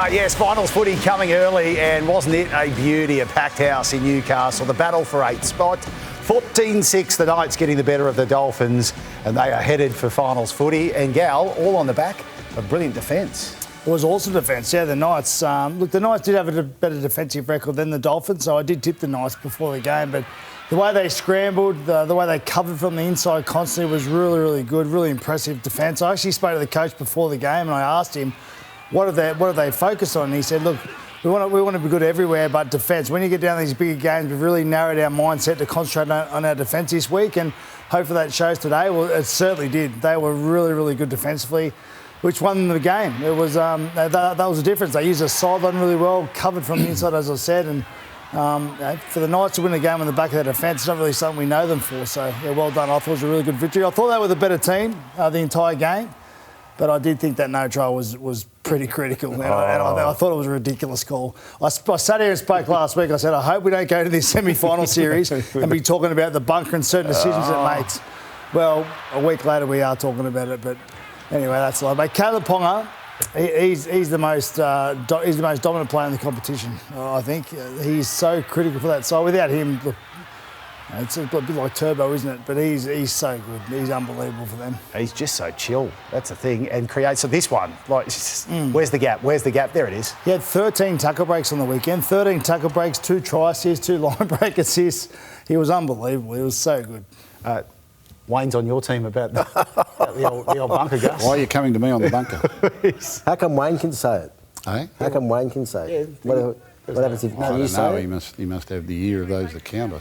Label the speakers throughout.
Speaker 1: right, yes, finals footy coming early, and wasn't it a beauty, a packed house in Newcastle, the battle for 8th spot. 14-6, the Knights getting the better of the Dolphins, and they are headed for finals footy. And Gal, all on the back of brilliant defence.
Speaker 2: It was awesome defence, yeah, the Knights. Look, the Knights did have a better defensive record than the Dolphins, so I did tip the Knights before the game, but the way they scrambled, the way they covered from the inside constantly was really, really good, really impressive defence. I actually spoke to the coach before the game and I asked him, what do they focus on? And he said, look, we want to be good everywhere but defence. When you get down to these bigger games, we've really narrowed our mindset to concentrate on our defence this week, and hopefully that shows today. Well, it certainly did. They were really, really good defensively, which won the game. It was that was the difference. They used a sideline really well, covered from the inside, as I said, and for the Knights to win a game on the back of their defence, it's not really something we know them for. So, yeah, well done. I thought it was a really good victory. I thought they were the better team the entire game, but I did think that no try was pretty critical. And I thought it was a ridiculous call. I sat here and spoke last week. I said, I hope we don't go to this semi-final series and be talking about the bunker and certain decisions it makes. Well, a week later we are talking about it, but anyway, that's life. But Caleb Ponga, he's the most dominant player in the competition. I think he's so critical for that side. Without him, look, it's a bit like Turbo, isn't it? But he's so good. He's unbelievable for them.
Speaker 1: He's just so chill. That's the thing. And creates. So this one, like, where's the gap? Where's the gap? There it is.
Speaker 2: He had 13 tackle breaks on the weekend. 13 tackle breaks, 2 try assists, 2 line break assists. He was unbelievable. He was so good.
Speaker 1: Wayne's on your team about the old bunker, Gus.
Speaker 3: Why are you coming to me on the bunker?
Speaker 4: How come Wayne can say it?
Speaker 3: Eh?
Speaker 4: How come Wayne can say it?
Speaker 1: Yeah,
Speaker 4: what happens if
Speaker 3: I
Speaker 4: you
Speaker 3: don't
Speaker 4: say
Speaker 3: know.
Speaker 4: it?
Speaker 3: He must have the ear of those that count.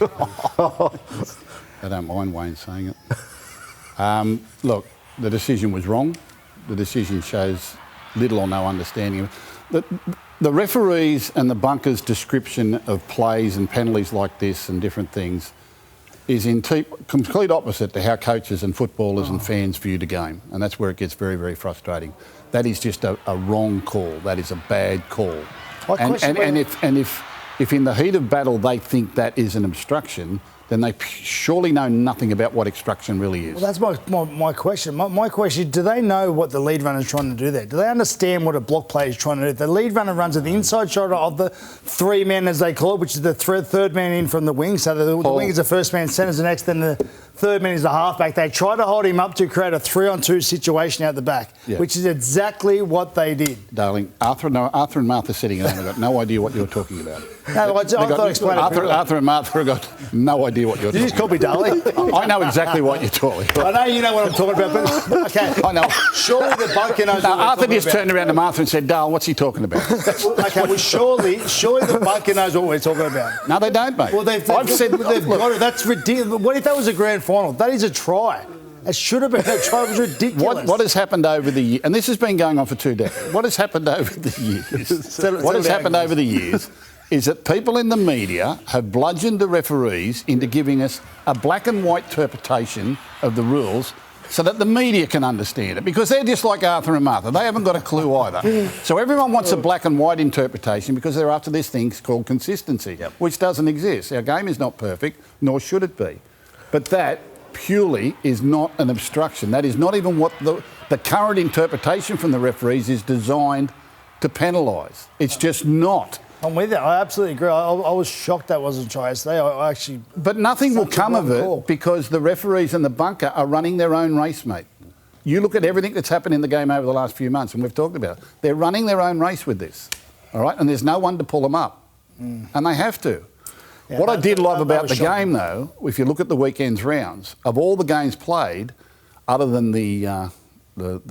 Speaker 3: I don't mind Wayne saying it. Look, the decision was wrong. The decision shows little or no understanding. The referees and the bunker's description of plays and penalties like this and different things is in complete opposite to how coaches and footballers and fans view the game. And that's where it gets very, very frustrating. That is just a wrong call. That is a bad call. And if in the heat of battle they think that is an obstruction, then they surely know nothing about what obstruction really is.
Speaker 2: Well, that's my question. My question, do they know what the lead runner is trying to do there? Do they understand what a block play is trying to do? The lead runner runs at the inside shoulder of the 3 men, as they call it, which is the third man in from the wing. So the wing is the first man, centre's the next, then the third man is the halfback. They try to hold him up to create a 3-on-2 situation out the back, which is exactly what they did.
Speaker 3: Darling, Arthur and Martha sitting there, they've got no idea what you're talking about.
Speaker 2: No, I thought I explained it.
Speaker 3: Arthur and Martha have got no idea what you're talking about.
Speaker 2: You just called me darling.
Speaker 3: I know exactly what you're talking about.
Speaker 2: I know you know what I'm talking about, but okay.
Speaker 3: I know.
Speaker 2: Surely the bunker knows what
Speaker 3: Arthur just turned around to Martha and said, Darl, what's he talking about?
Speaker 2: Okay, well, surely the bunker knows what we're talking about.
Speaker 3: No, they don't, mate.
Speaker 2: Well, they've got it. That's ridiculous. What if that was a grand final? That is a try. It should have been a try. It was ridiculous.
Speaker 3: What has happened over the years, and this has been going on for 2 decades, what has happened over the years is that people in the media have bludgeoned the referees into giving us a black and white interpretation of the rules so that the media can understand it, because they're just like Arthur and Martha. They haven't got a clue either. So everyone wants a black and white interpretation because they're after this thing called consistency, which doesn't exist. Our game is not perfect, nor should it be. But that purely is not an obstruction. That is not even what the current interpretation from the referees is designed to penalise. It's just not.
Speaker 2: I'm with you. I absolutely agree. I was shocked that wasn't try yesterday. I actually.
Speaker 3: But nothing will come of it because the referees and the bunker are running their own race, mate. You look at everything that's happened in the game over the last few months, and we've talked about it. They're running their own race with this, all right? And there's no one to pull them up, and they have to. Yeah, what I did love about the game, though, if you look at the weekend's rounds, of all the games played, other than the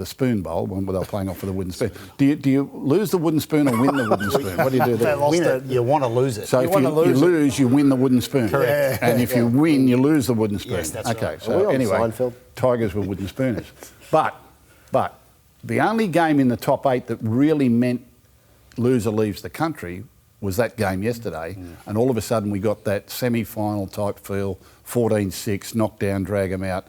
Speaker 3: spoon bowl, when they were playing off for the wooden spoon, do you lose the wooden spoon or win the wooden spoon? What do you do there?
Speaker 1: Win it. You want to lose it.
Speaker 3: So if you lose, you win the wooden spoon.
Speaker 1: Correct.
Speaker 3: And if you win, you lose the wooden spoon.
Speaker 1: Yes, that's
Speaker 3: okay,
Speaker 1: right.
Speaker 3: so anyway, Tigers were wooden spooners. But the only game in the top 8 that really meant loser leaves the country was that game yesterday, and all of a sudden we got that semi-final type feel, 14-6, knock down, drag them out.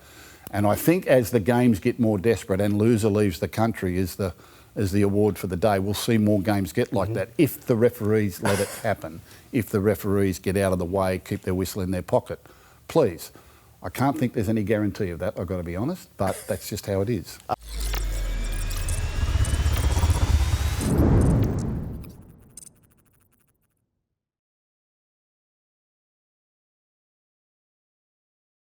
Speaker 3: And I think as the games get more desperate and loser leaves the country is the award for the day, we'll see more games get like that if the referees let it happen, if the referees get out of the way, keep their whistle in their pocket. Please. I can't think there's any guarantee of that, I've got to be honest, but that's just how it is.